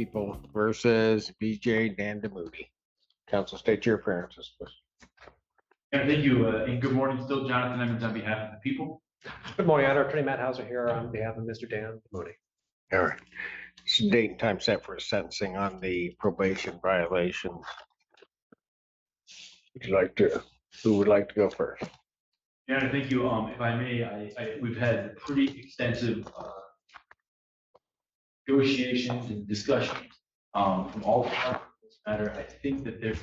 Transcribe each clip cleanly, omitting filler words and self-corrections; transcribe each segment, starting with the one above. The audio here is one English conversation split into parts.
People versus BJ Dandamoody. Council, state your appearances, please. Yeah, thank you, and good morning. Still Jonathan Emmons on behalf of the people. Good morning, Honor. Attorney Matt Hauser here on behalf of Mr. Dan Moody. All right. Date and time set for sentencing on the probation violation. Who would like to go first? Yeah, thank you. If I may, we've had pretty extensive negotiations and discussions from all parties in this matter. I think that there,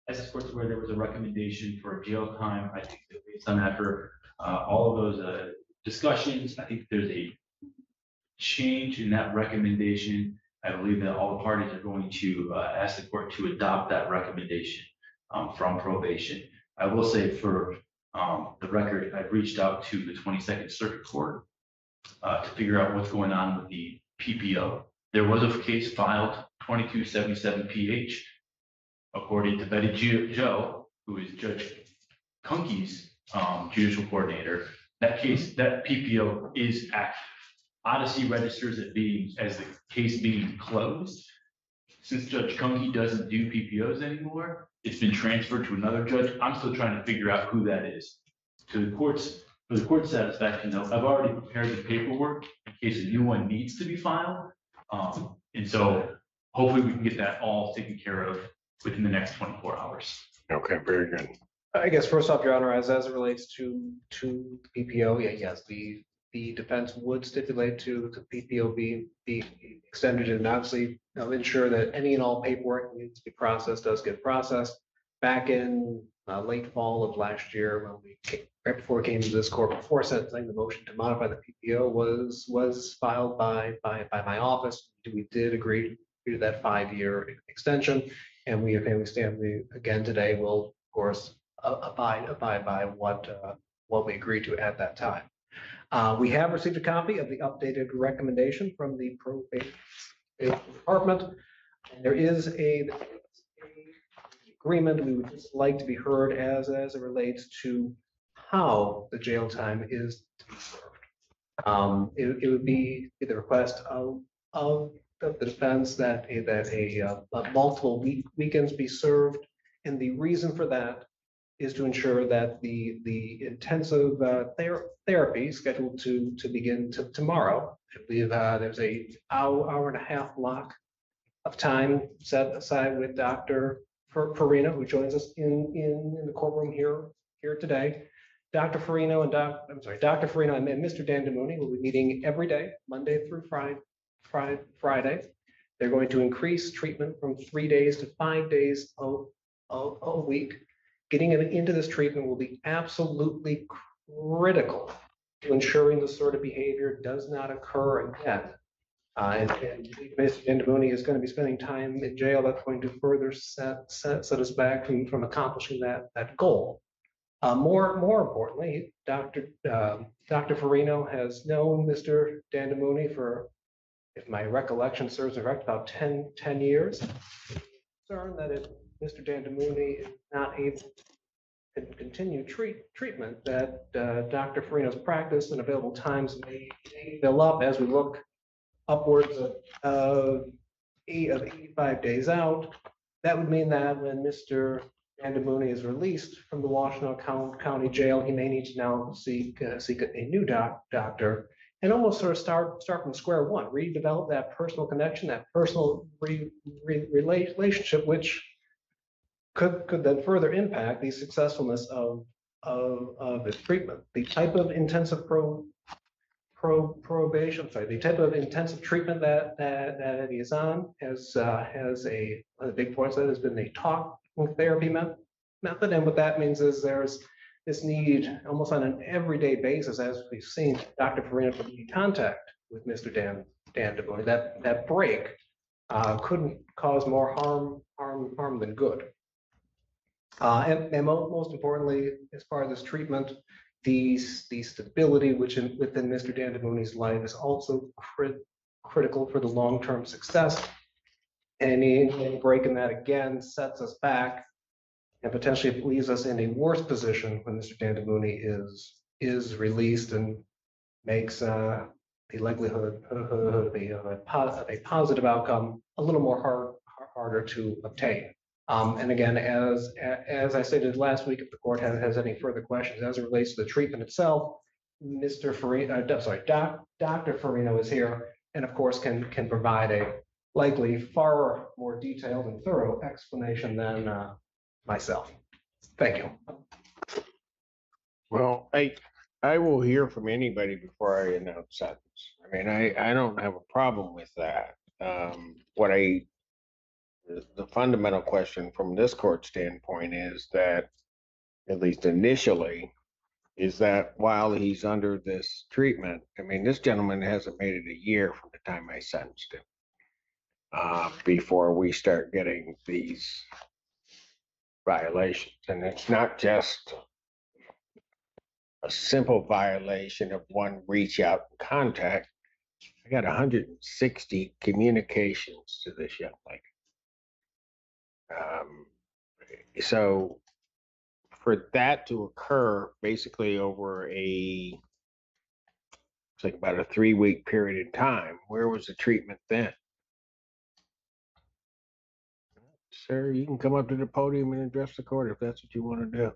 as this court's aware, there was a recommendation for jail time. I think that based on after all of those discussions, I think there's a change in that recommendation. I believe that all the parties are going to ask the court to adopt that recommendation from probation. I will say for the record, I've reached out to the 22nd Circuit Court to figure out what's going on with the PPO. There was a case filed, 2277 PH, according to Betty Joe, who is Judge Kunke's judicial coordinator. That case, that PPO is active. Odyssey registers it as the case being closed. Since Judge Kunke doesn't do PPOs anymore, it's been transferred to another judge. I'm still trying to figure out who that is. For the court's satisfaction, though, I've already prepared the paperwork in case a new one needs to be filed. And so hopefully we can get that all taken care of within the next 24 hours. Okay, very good. I guess first off, Your Honor, as it relates to PPO, yes, the defense would stipulate to the PPO be extended and obviously ensure that any and all paperwork that needs to be processed does get processed. Back in late fall of last year, when right before we came to this court, before sentencing, the motion to modify the PPO was filed by my office. We did agree to that 5-year extension, and we stand again today will of course abide by what we agreed to at that time. We have received a copy of the updated recommendation from the probation department. And there is a agreement we would just like to be heard as it relates to how the jail time is to be served. It would be the request of the defense that multiple weekends be served, and the reason for that is to ensure that the intensive therapy scheduled to begin tomorrow. I believe there's a hour and a half block of time set aside with Dr. Farina, who joins us in the courtroom here today. Dr. Farina and Mr. Dandamoody will be meeting every day, Monday through Friday. They're going to increase treatment from 3 days to 5 days a week. Getting into this treatment will be absolutely critical to ensuring this sort of behavior does not occur again. And Mr. Dandamoody is going to be spending time in jail. That's going to further set us back from accomplishing that goal. More importantly, Dr. Farino has known Mr. Dandamoody for, if my recollection serves me correct, about 10 years. Concerned that if Mr. Dandamoody is not able to continue treatment, that Dr. Farino's practice and available times may fill up as we look upwards of 85 days out. That would mean that when Mr. Dandamoody is released from the Washtenaw County Jail, he may need to now seek a new doctor and almost sort of start from square one, redevelop that personal connection, that personal relationship, which could then further impact the successfulness of his treatment. The type of intensive the type of intensive treatment that he is on has a big point that has been a talk therapy method, and what that means is there's this need almost on an everyday basis, as we've seen Dr. Farina to be in contact with Mr. Dandamoody. That break couldn't cause more harm than good. And most importantly, as part of this treatment, the stability within Mr. Dandamoody's life is also critical for the long-term success. And any break in that again sets us back and potentially leaves us in a worse position when Mr. Dandamoody is released and makes likelihood of a positive outcome a little more harder to obtain. And again, as I stated last week, if the court has any further questions as it relates to the treatment itself, Mr. Farino, sorry, Dr. Farino is here, and of course can provide a likely far more detailed and thorough explanation than myself. Thank you. Well, I will hear from anybody before I announce sentence. I mean, I don't have a problem with that. The fundamental question from this court standpoint is that, at least initially, is that while he's under this treatment, I mean, this gentleman hasn't made it a year from the time I sentenced him, before we start getting these violations. And it's not just a simple violation of one reach out and contact. I got 160 communications to this young lady. So for that to occur basically over it's like about a 3-week period of time, where was the treatment then? Sir, you can come up to the podium and address the court if that's what you want to do.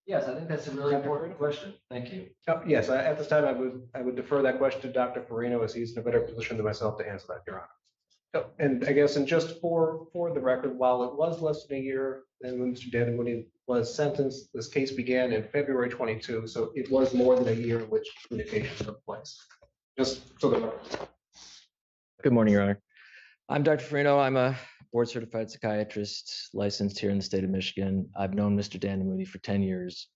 Yes, I think that's a really important question. Thank you. Yes, at this time, I would defer that question to Dr. Farino, as he's in a better position than myself to answer that, Your Honor. And I guess, and just for the record, while it was less than a year than when Mr. Danamudi was sentenced, this case began in February 22, so it was more than a year in which communication took place. Just so the record. Good morning, Your Honor. I'm Dr. Farino. I'm a board certified psychiatrist licensed here in the state of Michigan. I've known Mr. Danamudi for 10 years.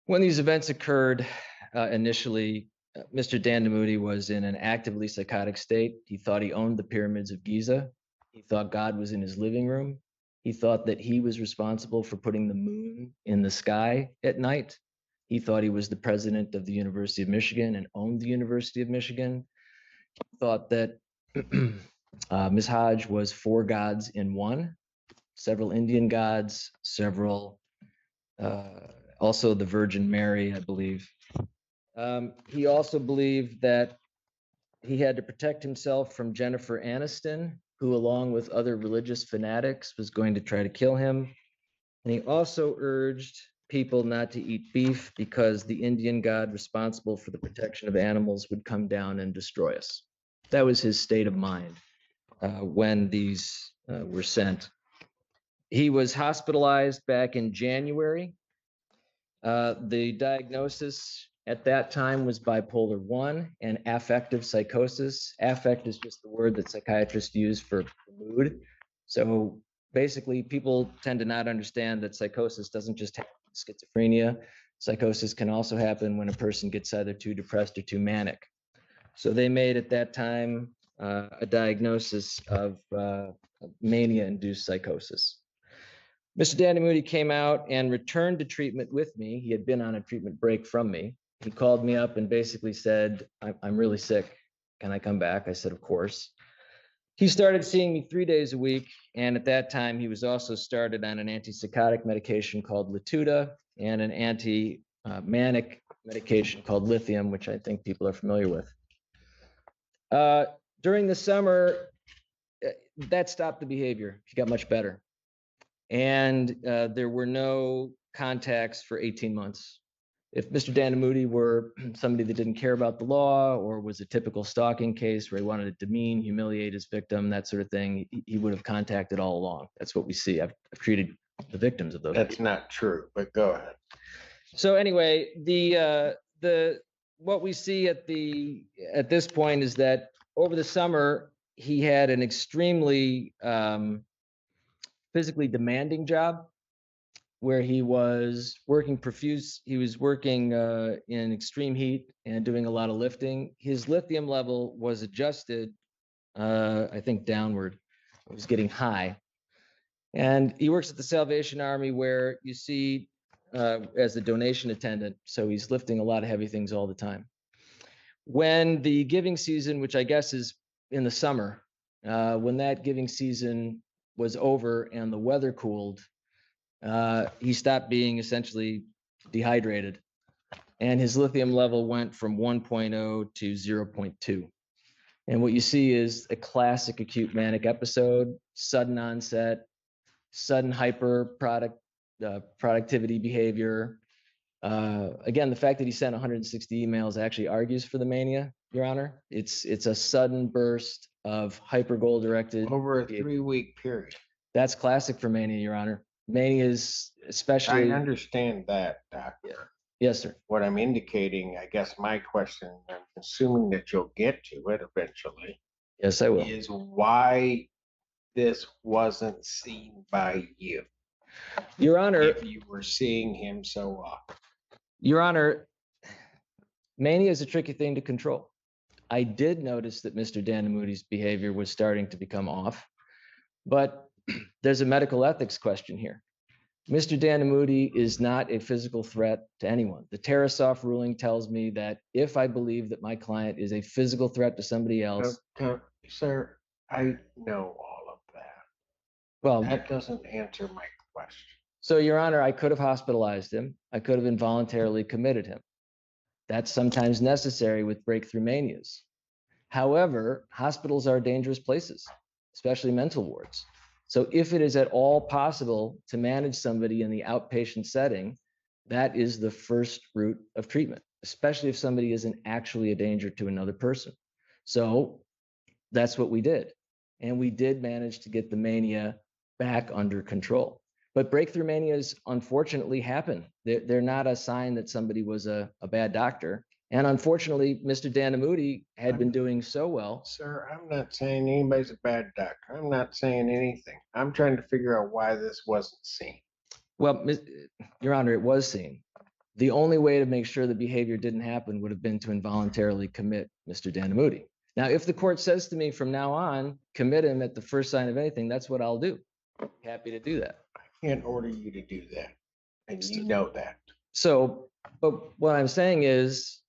When these events occurred, initially, Mr. Danamudi was in an actively psychotic state. He thought he owned the pyramids of Giza. He thought God was in his living room. He thought that he was responsible for putting the moon in the sky at night. He thought he was the president of the University of Michigan and owned the University of Michigan. He thought that Ms. Hodge was 4 gods in one, several Indian gods, several, also the Virgin Mary, I believe. He also believed that he had to protect himself from Jennifer Aniston, who, along with other religious fanatics, was going to try to kill him. And he also urged people not to eat beef because the Indian god responsible for the protection of animals would come down and destroy us. That was his state of mind when these were sent. He was hospitalized back in January. The diagnosis at that time was bipolar 1 and affective psychosis. Affect is just the word that psychiatrists use for mood. So basically, people tend to not understand that psychosis doesn't just happen with schizophrenia. Psychosis can also happen when a person gets either too depressed or too manic. So they made at that time a diagnosis of mania-induced psychosis. Mr. Danamudi came out and returned to treatment with me. He had been on a treatment break from me. He called me up and basically said, I'm really sick. Can I come back? I said, of course. He started seeing me 3 days a week. And at that time, he was also started on an antipsychotic medication called Latuda and an anti-manic medication called lithium, which I think people are familiar with. During the summer, that stopped the behavior. He got much better. And there were no contacts for 18 months. If Mr. Danamudi were somebody that didn't care about the law or was a typical stalking case where he wanted to demean, humiliate his victim, that sort of thing, he would have contacted all along. That's what we see. I've treated the victims of those. That's not true, but go ahead. So anyway, what we see at this point is that over the summer, he had an extremely physically demanding job where he was working in extreme heat and doing a lot of lifting. His lithium level was adjusted, I think downward. It was getting high. And he works at the Salvation Army where you see as a donation attendant. So he's lifting a lot of heavy things all the time. When the giving season, which I guess is in the summer, when that giving season was over and the weather cooled, he stopped being essentially dehydrated. and his lithium level went from 1.0 to 0.2. And what you see is a classic acute manic episode, sudden onset, sudden productivity behavior. Again, the fact that he sent 160 emails actually argues for the mania, Your Honor. It's a sudden burst of hyper goal directed Over a behavior. 3-week period. That's classic for mania, Your Honor. Mania is I especially. understand that, Doctor. Yes, sir. What I'm indicating, I guess my question, I'm assuming that you'll get to it eventually, Yes, I will. is why this wasn't seen by you Your Honor, if you were seeing him so often. Your Honor, mania is a tricky thing to control. I did notice that Mr. Danamuti's behavior was starting to become off, but there's a medical ethics question here. Mr. Danamuti is not a physical threat to anyone. The Tarasoff ruling tells me that if I believe that my client is a physical threat to somebody else, Sir, I know all of that. well, That doesn't answer my question. so Your Honor, I could have hospitalized him. I could have involuntarily committed him. That's sometimes necessary with breakthrough manias. However, hospitals are dangerous places, especially mental wards. So if it is at all possible to manage somebody in the outpatient setting, that is the first route of treatment, especially if somebody isn't actually a danger to another person. So that's what we did. And we did manage to get the mania back under control. But breakthrough manias unfortunately happen. They're not a sign that somebody was a bad doctor. And unfortunately, Mr. Danamuti had been doing so well. Sir, I'm not saying anybody's a bad doctor. I'm not saying anything. I'm trying to figure out why this wasn't seen. Well, Your Honor, it was seen. The only way to make sure the behavior didn't happen would have been to involuntarily commit Mr. Danamuti. Now, if the court says to me from now on, commit him at the first sign of anything, that's what I'll do. Happy to do that. I can't order you to do that. And you know that. So, but what I'm saying is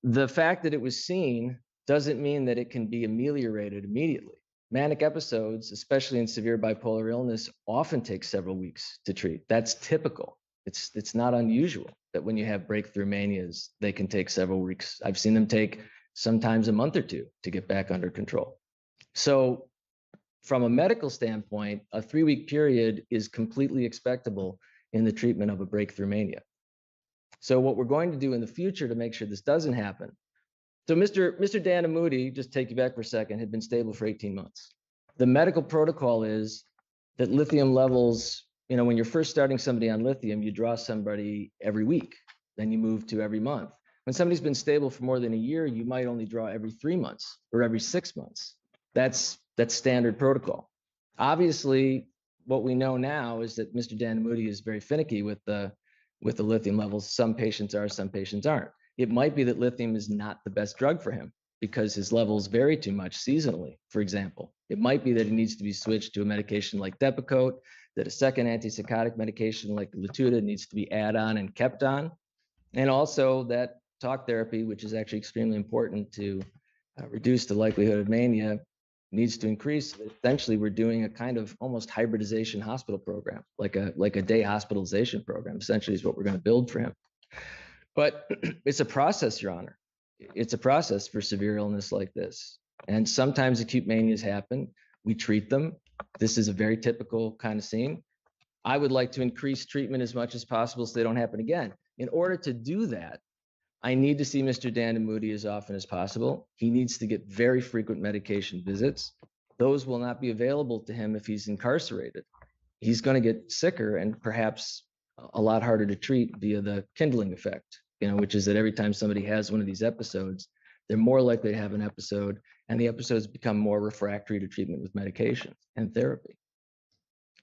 the fact that it was seen doesn't mean that it can be ameliorated immediately. Manic episodes, especially in severe bipolar illness, often take several weeks to treat. That's typical. It's not unusual that when you have breakthrough manias, they can take several weeks. I've seen them take sometimes a month or two to get back under control. So from a medical standpoint, a 3-week period is completely expectable in the treatment of a breakthrough mania. So what we're going to do in the future to make sure this doesn't happen. So Mr. Danamuti, just take you back for a second, had been stable for 18 months. The medical protocol is that lithium levels, when you're first starting somebody on lithium, you draw somebody every week, then you move to every month. When somebody's been stable for more than a year, you might only draw every 3 months or every 6 months. That's standard protocol. Obviously, what we know now is that Mr. Danamuti is very finicky with the lithium levels. Some patients are, some patients aren't. It might be that lithium is not the best drug for him because his levels vary too much seasonally, for example. It might be that he needs to be switched to a medication like Depakote, that a second antipsychotic medication like Latuda needs to be added on and kept on, and also that talk therapy, which is actually extremely important to reduce the likelihood of mania, needs to increase. Essentially, we're doing a kind of almost hybridization hospital program, like a day hospitalization program, essentially is what we're going to build for him. But it's a process, Your Honor. It's a process for severe illness like this. And sometimes acute manias happen. We treat them. This is a very typical kind of scene. I would like to increase treatment as much as possible so they don't happen again. In order to do that, I need to see Mr. Danamuti as often as possible. He needs to get very frequent medication visits. Those will not be available to him if he's incarcerated. He's going to get sicker and perhaps a lot harder to treat via the kindling effect, which is that every time somebody has one of these episodes, they're more likely to have an episode, and the episodes become more refractory to treatment with medication and therapy.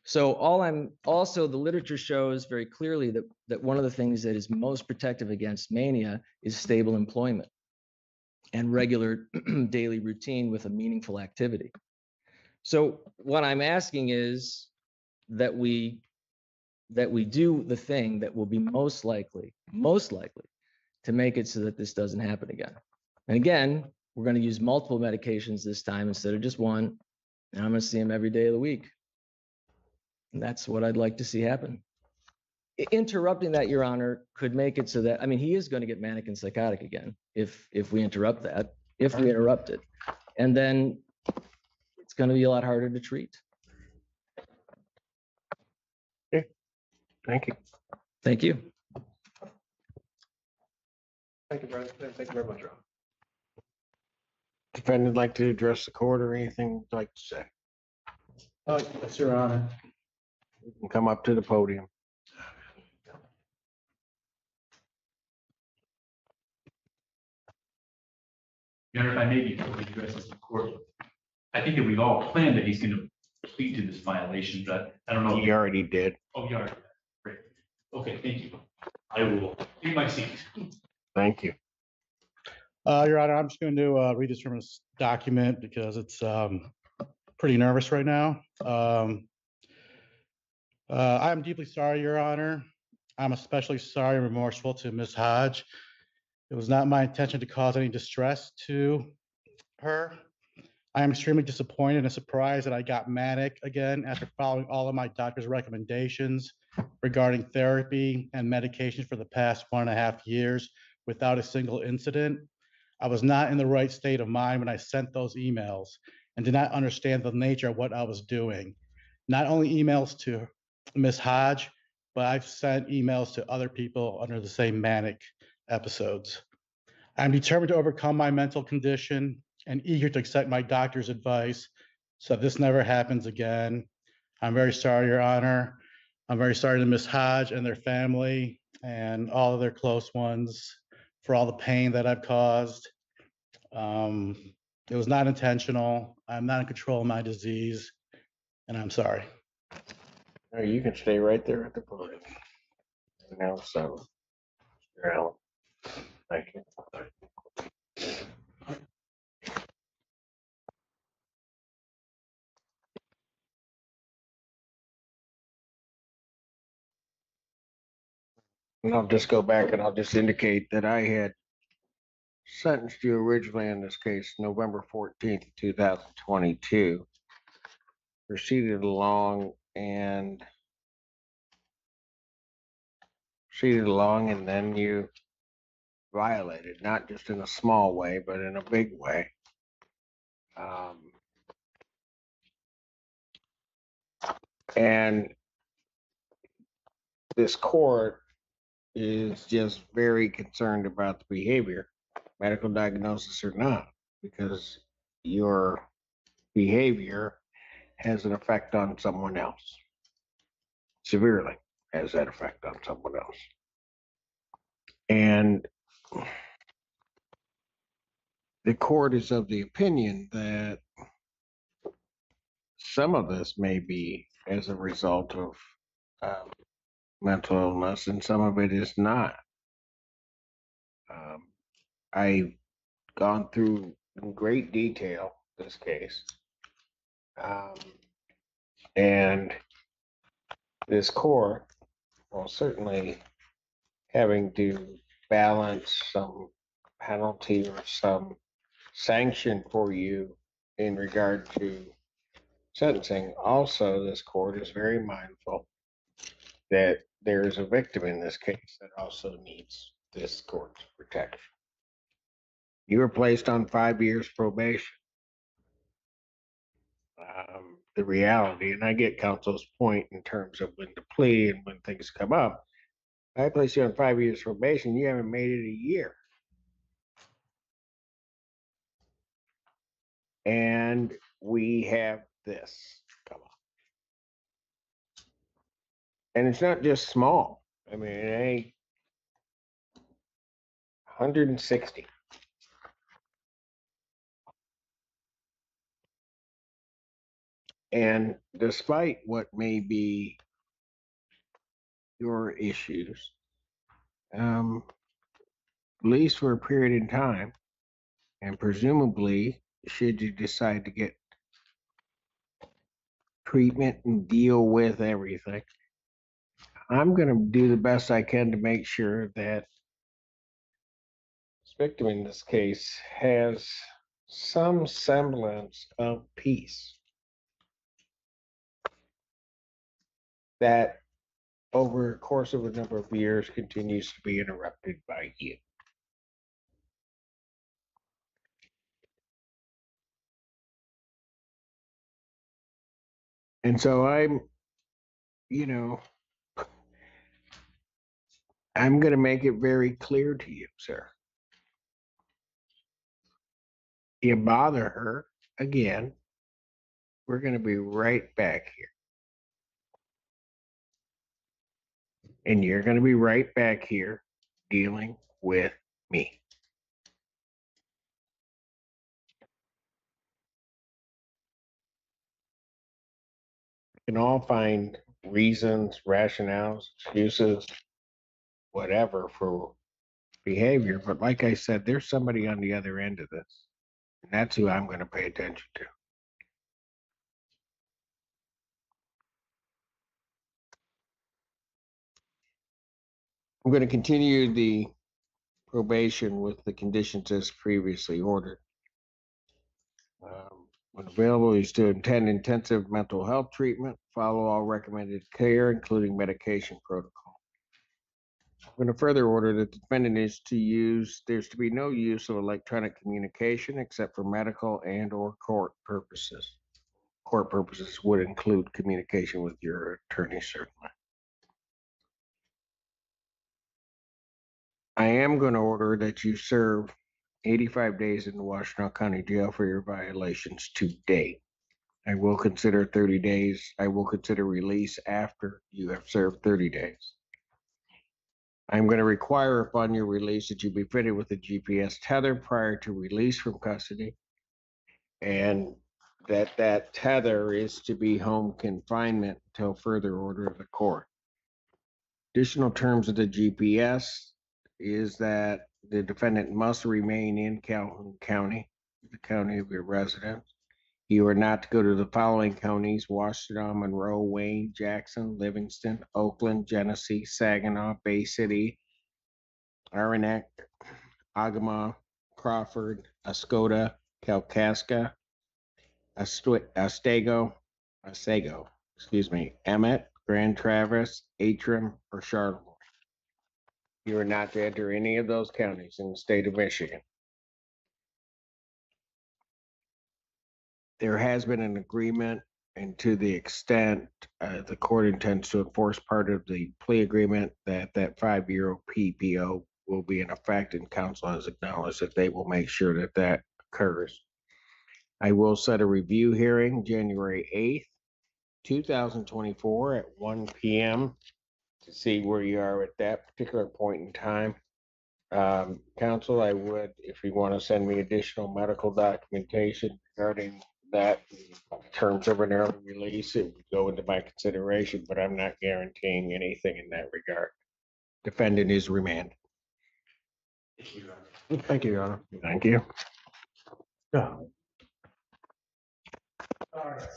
So the literature shows very clearly that one of the things that is most protective against mania is stable employment and regular daily routine with a meaningful activity. So what I'm asking is that we do the thing that will be most likely to make it so that this doesn't happen again. And again, we're going to use multiple medications this time instead of just one, and I'm going to see him every day of the week. And that's what I'd like to see happen. interrupting that, Your Honor, could make it so that, I mean, he is going to get manic and psychotic again if we interrupt that, if we interrupt it. And then it's going to be a lot harder to treat. Thank you. Thank you. Thank you very much, Ron. Defendant like to address the court or anything you'd like to say? Yes, Your Honor. You can come up to the podium. Your Honor, if I may be able to address this in court, I think that we've all planned that he's going to plead to this violation, but I don't know. You already did. Oh, you already. Great. Okay, thank you. I will take my seat. Thank you. Your Honor, I'm just going to read this from this document because it's pretty nervous right now. I am deeply sorry, Your Honor. I'm especially sorry and remorseful to Ms. Hodge. It was not my intention to cause any distress to her. I am extremely disappointed and surprised that I got manic again after following all of my doctor's recommendations regarding therapy and medication for the past 1.5 years without a single incident. I was not in the right state of mind when I sent those emails and did not understand the nature of what I was doing. Not only emails to Ms. Hodge, but I've sent emails to other people under the same manic episodes. I'm determined to overcome my mental condition and eager to accept my doctor's advice so this never happens again. I'm very sorry, Your Honor. I'm very sorry to Ms. Hodge and their family and all of their close ones for all the pain that I've caused. It was not intentional. I'm not in control of my disease, and I'm sorry. No, you can stay right there at the podium. Now, so, Mr. Allen. Thank you. And I'll just go back and I'll just indicate that I had sentenced you originally in this case, November 14th, 2022. Proceeded along and then you violated, not just in a small way, but in a big way. And this court is just very concerned about the behavior, medical diagnosis or not, because your behavior has an effect on someone else. Severely has that effect on someone else. And the court is of the opinion that some of this may be as a result of mental illness and some of it is not. I've gone through in great detail this case. And this court will certainly having to balance some penalty or some sanction for you in regard to sentencing. Also, this court is very mindful that there is a victim in this case that also needs this court's protection. You were placed on 5 years probation. The reality, and I get counsel's point in terms of when to plea and when things come up. I place you on 5 years probation, you haven't made it a year. And we have this come up. And it's not just small. I mean, it ain't 160. And despite what may be your issues, at least for a period in time, and presumably, should you decide to get treatment and deal with everything, I'm going to do the best I can to make sure that this victim in this case has some semblance of peace. That over the course of a number of years continues to be interrupted by you. And so you know, I'm going to make it very clear to you, sir. You bother her again, we're going to be right back here. And you're going to be right back here dealing with me. You can all find reasons, rationales, excuses, whatever for behavior. But like I said, there's somebody on the other end of this. And that's who I'm going to pay attention to. I'm going to continue the probation with the conditions as previously ordered. When available, he's to attend intensive mental health treatment, follow all recommended care, including medication protocol. I'm going to further order that the defendant is to use, there's to be no use of electronic communication except for medical and or court purposes. Court purposes would include communication with your attorney, certainly. I am going to order that you serve 85 days in the Washtenaw County Jail for your violations to date. I will consider 30 days. I will consider release after you have served 30 days. I'm going to require upon your release that you be fitted with a GPS tether prior to release from custody, and that tether is to be home confinement until further order of the court. Additional terms of the GPS is that the defendant must remain in Calhoun County, the county of your residence. You are not to go to the following counties: Washtenaw, Monroe, Wayne, Jackson, Livingston, Oakland, Genesee, Saginaw, Bay City, Aranac, Ogama, Crawford, Ascota, Kalkaska, Otsego, Emmett, Grand Traverse, Atrim, or Charlotte. You are not to enter any of those counties in the state of Michigan. There has been an agreement, and to the extent the court intends to enforce part of the plea agreement, that 5-year PPO will be in effect, and counsel has acknowledged that they will make sure that that occurs. I will set a review hearing January 8th, 2024 at 1 p.m. to see where you are at that particular point in time. Counsel, I would, if you want to send me additional medical documentation regarding that in terms of an early release, it would go into my consideration, but I'm not guaranteeing anything in that regard. Defendant is remanded. Thank you, Your Honor. Thank you. Yeah. All right.